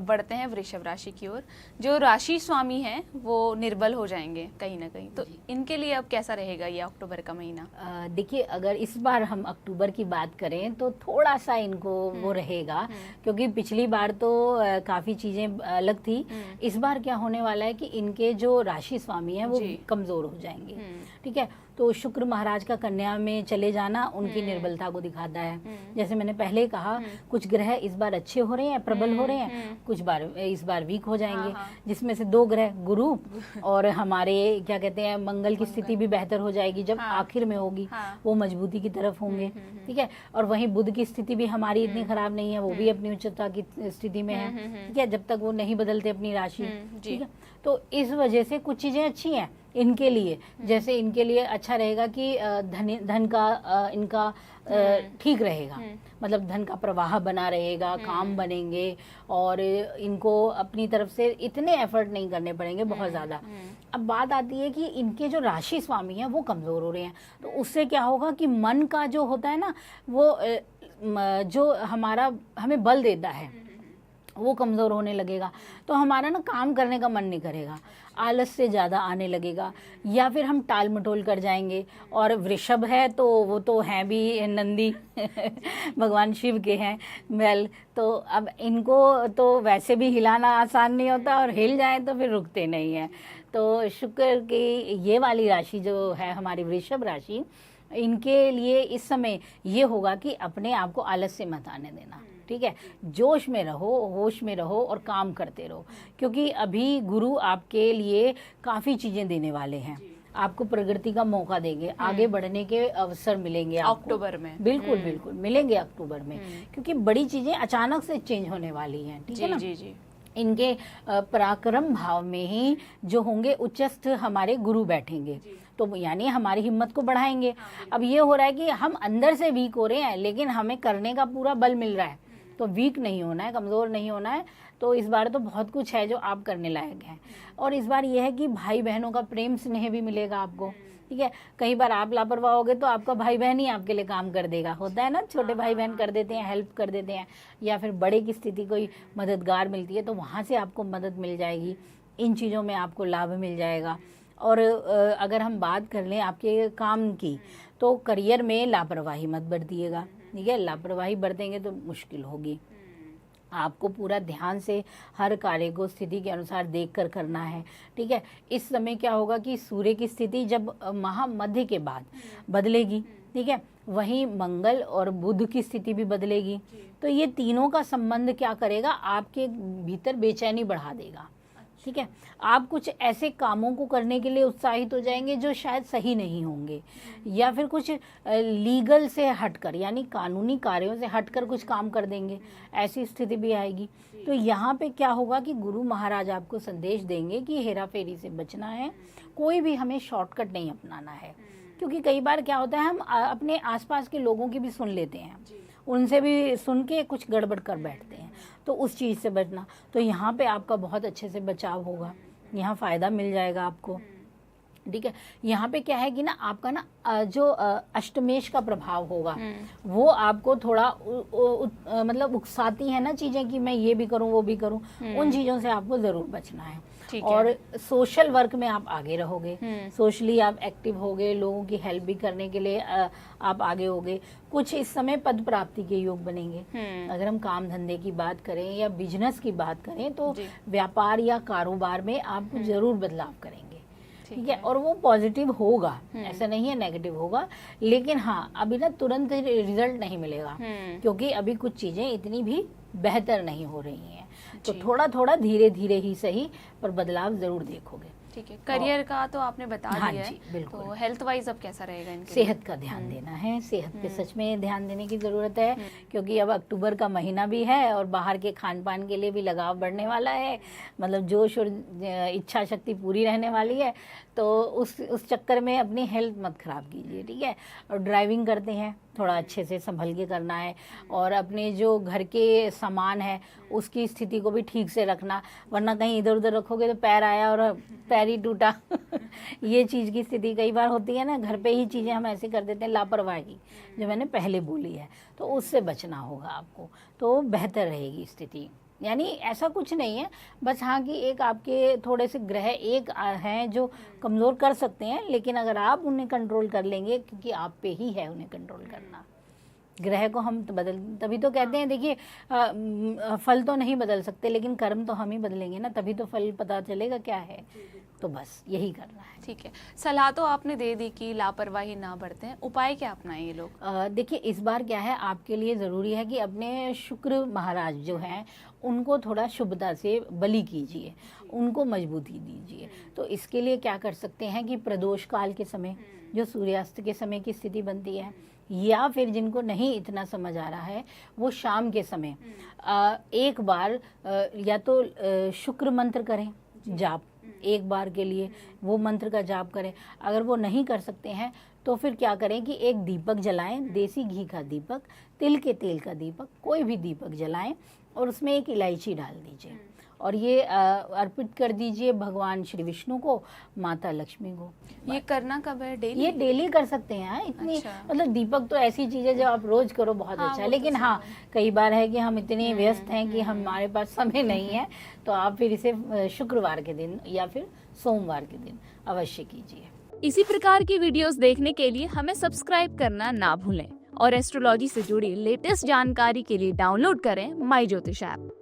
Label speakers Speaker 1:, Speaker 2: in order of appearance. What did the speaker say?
Speaker 1: बढ़ते हैं वृषभ राशि की ओर। जो राशि स्वामी हैं वो निर्बल हो जाएंगे कहीं ना कहीं, तो इनके लिए अब कैसा रहेगा ये अक्टूबर का महीना?
Speaker 2: देखिए, अगर इस बार हम अक्टूबर की बात करें तो थोड़ा सा इनको वो रहेगा, क्योंकि पिछली बार तो काफ़ी चीज़ें अलग थी। इस बार क्या होने वाला है कि इनके जो राशि स्वामी हैं वो कमज़ोर हो जाएंगे। ठीक है, तो शुक्र महाराज का कन्या में चले जाना उनकी निर्बलता को दिखाता है। जैसे मैंने पहले कहा, कुछ ग्रह इस बार अच्छे हो रहे हैं, प्रबल हो रहे हैं, कुछ बार इस बार वीक हो जाएंगे, जिसमें से 2 ग्रह गुरु और हमारे क्या कहते हैं मंगल की स्थिति भी बेहतर हो जाएगी जब आखिर में होगी, वो मजबूती की तरफ होंगे। ठीक है, और वहीं बुध की स्थिति भी हमारी इतनी खराब नहीं है, वो भी अपनी उच्चता की स्थिति में है। ठीक है, जब तक वो नहीं बदलते अपनी राशि। ठीक है, तो इस वजह से कुछ चीजें अच्छी हैं इनके लिए। जैसे इनके लिए अच्छा रहेगा कि धन का इनका ठीक रहेगा, मतलब धन का प्रवाह बना रहेगा, काम बनेंगे और इनको अपनी तरफ से इतने एफर्ट नहीं करने पड़ेंगे बहुत ज़्यादा। अब बात आती है कि इनके जो राशि स्वामी हैं वो कमज़ोर हो रहे हैं, तो उससे क्या होगा कि मन का जो होता है ना, वो जो हमारा हमें बल देता है वो कमज़ोर होने लगेगा, तो हमारा ना काम करने का मन नहीं करेगा, आलस से ज़्यादा आने लगेगा, या फिर हम टाल मटोल कर जाएंगे। और वृषभ है तो वो तो हैं भी नंदी भगवान शिव के हैं वेल, तो अब इनको तो वैसे भी हिलाना आसान नहीं होता, और हिल जाए तो फिर रुकते नहीं हैं। तो शुक्र की ये वाली राशि जो है हमारी वृषभ राशि, इनके लिए इस समय ये होगा कि अपने आप को आलस से मत आने देना। ठीक है, जोश में रहो, होश में रहो और काम करते रहो, क्योंकि अभी गुरु आपके लिए काफ़ी चीज़ें देने वाले हैं, आपको प्रगति का मौका देंगे, आगे बढ़ने के अवसर मिलेंगे
Speaker 1: अक्टूबर में।
Speaker 2: बिल्कुल बिल्कुल मिलेंगे अक्टूबर में, क्योंकि बड़ी चीज़ें अचानक से चेंज होने वाली हैं। ठीक है ना,
Speaker 1: जी।
Speaker 2: इनके पराक्रम भाव में ही जो होंगे उच्चस्थ हमारे गुरु बैठेंगे, तो यानी हमारी हिम्मत को बढ़ाएंगे। अब ये हो रहा है कि हम अंदर से वीक हो रहे हैं, लेकिन हमें करने का पूरा बल मिल रहा है, तो वीक नहीं होना है, कमज़ोर नहीं होना है। तो इस बार तो बहुत कुछ है जो आप करने लायक हैं। और इस बार यह है कि भाई बहनों का प्रेम स्नेह भी मिलेगा आपको। ठीक है, कई बार आप लापरवाह होगे तो आपका भाई बहन ही आपके लिए काम कर देगा, होता है ना, छोटे भाई बहन कर देते हैं, हेल्प कर देते हैं, या फिर बड़े की स्थिति कोई मददगार मिलती है तो वहाँ से आपको मदद मिल जाएगी, इन चीज़ों में आपको लाभ मिल जाएगा। और अगर हम बात कर लें आपके काम की, तो करियर में लापरवाही मत बरतिएगा। ठीक है, लापरवाही बरतेंगे तो मुश्किल होगी। आपको पूरा ध्यान से हर कार्य को स्थिति के अनुसार देखकर करना है। ठीक है, इस समय क्या होगा कि सूर्य की स्थिति जब महामध्य के बाद बदलेगी, ठीक है, वहीं मंगल और बुध की स्थिति भी बदलेगी, तो ये तीनों का संबंध क्या करेगा, आपके भीतर बेचैनी बढ़ा देगा। ठीक है, आप कुछ ऐसे कामों को करने के लिए उत्साहित हो जाएंगे जो शायद सही नहीं होंगे, या फिर कुछ लीगल से हटकर यानी कानूनी कार्यों से हटकर कुछ काम कर देंगे, ऐसी स्थिति भी आएगी। तो यहाँ पे क्या होगा कि गुरु महाराज आपको संदेश देंगे कि हेरा फेरी से बचना है, कोई भी हमें शॉर्टकट नहीं अपनाना है, क्योंकि कई बार क्या होता है हम अपने आसपास के लोगों की भी सुन लेते हैं, उनसे भी सुन के कुछ गड़बड़ कर बैठते हैं, तो उस चीज़ से बचना। तो यहाँ पे आपका बहुत अच्छे से बचाव होगा, यहाँ फ़ायदा मिल जाएगा आपको। ठीक है, यहाँ पे क्या है कि ना आपका ना जो अष्टमेश का प्रभाव होगा वो आपको थोड़ा मतलब उकसाती है ना चीज़ें कि मैं ये भी करूँ वो भी करूँ, उन चीज़ों से आपको ज़रूर बचना है। और सोशल वर्क में आप आगे रहोगे, सोशली आप एक्टिव होगे, लोगों की हेल्प भी करने के लिए आप आगे होगे। कुछ इस समय पद प्राप्ति के योग बनेंगे। अगर हम काम धंधे की बात करें या बिजनेस की बात करें तो व्यापार या कारोबार में आप जरूर बदलाव करेंगे। ठीक है, और वो पॉजिटिव होगा, ऐसा नहीं है नेगेटिव होगा, लेकिन हाँ अभी ना तुरंत रिजल्ट नहीं मिलेगा, क्योंकि अभी कुछ चीजें इतनी भी बेहतर नहीं हो रही हैं, तो थोड़ा थोड़ा धीरे धीरे ही सही पर बदलाव जरूर देखोगे।
Speaker 1: ठीक है, करियर का तो आपने बता दिया है, तो हेल्थ वाइज अब कैसा रहेगा इनके?
Speaker 2: सेहत का ध्यान देना है, सेहत पे सच में ध्यान देने की ज़रूरत है, क्योंकि अब अक्टूबर का महीना भी है और बाहर के खान पान के लिए भी लगाव बढ़ने वाला है, मतलब जोश और इच्छा शक्ति पूरी रहने वाली है, तो उस चक्कर में अपनी हेल्थ मत ख़राब कीजिए। ठीक है, और ड्राइविंग करते हैं थोड़ा अच्छे से संभल के करना है, और अपने जो घर के सामान है उसकी स्थिति को भी ठीक से रखना, वरना कहीं इधर उधर रखोगे तो पैर आया और पैर ही टूटा ये चीज़ की स्थिति कई बार होती है ना, घर पे ही चीज़ें हम ऐसे कर देते हैं, लापरवाही जो मैंने पहले बोली है, तो उससे बचना होगा आपको, तो बेहतर रहेगी स्थिति। यानी ऐसा कुछ नहीं है, बस हाँ कि एक आपके थोड़े से ग्रह एक हैं जो कमज़ोर कर सकते हैं, लेकिन अगर आप उन्हें कंट्रोल कर लेंगे, क्योंकि आप पे ही है उन्हें कंट्रोल करना। ग्रह को हम तो बदल, तभी तो कहते हैं देखिए फल तो नहीं बदल सकते, लेकिन कर्म तो हम ही बदलेंगे ना, तभी तो फल पता चलेगा क्या है। तो बस यही करना है।
Speaker 1: ठीक है, सलाह तो आपने दे दी कि लापरवाही ना बरतें, उपाय क्या अपनाएं ये लोग?
Speaker 2: देखिए इस बार क्या है, आपके लिए ज़रूरी है कि अपने शुक्र महाराज जो हैं उनको थोड़ा शुभता से बलि कीजिए, उनको मजबूती दीजिए। तो इसके लिए क्या कर सकते हैं कि प्रदोष काल के समय जो सूर्यास्त के समय की स्थिति बनती है, या फिर जिनको नहीं इतना समझ आ रहा है वो शाम के समय एक बार या तो शुक्र मंत्र करें जाप, एक बार के लिए वो मंत्र का जाप करें। अगर वो नहीं कर सकते हैं तो फिर क्या करें कि एक दीपक जलाएं, देसी घी का दीपक, तिल के तेल का दीपक, कोई भी दीपक जलाएं और उसमें एक इलायची डाल दीजिए और ये अर्पित कर दीजिए भगवान श्री विष्णु को, माता लक्ष्मी को।
Speaker 1: ये करना कब है? डेली?
Speaker 2: ये डेली कर सकते हैं। इतनी
Speaker 1: अच्छा।
Speaker 2: मतलब दीपक तो ऐसी चीज़ है जो आप रोज करो बहुत
Speaker 1: हाँ,
Speaker 2: अच्छा है,
Speaker 1: वो
Speaker 2: लेकिन
Speaker 1: तो
Speaker 2: हाँ कई बार है कि हम इतने व्यस्त हैं कि हमारे पास समय नहीं है, तो आप फिर इसे शुक्रवार के दिन या फिर सोमवार के दिन अवश्य कीजिए।
Speaker 1: इसी प्रकार की वीडियोस देखने के लिए हमें सब्सक्राइब करना ना भूलें और एस्ट्रोलॉजी से जुड़ी लेटेस्ट जानकारी के लिए डाउनलोड करें माई ज्योतिष ऐप।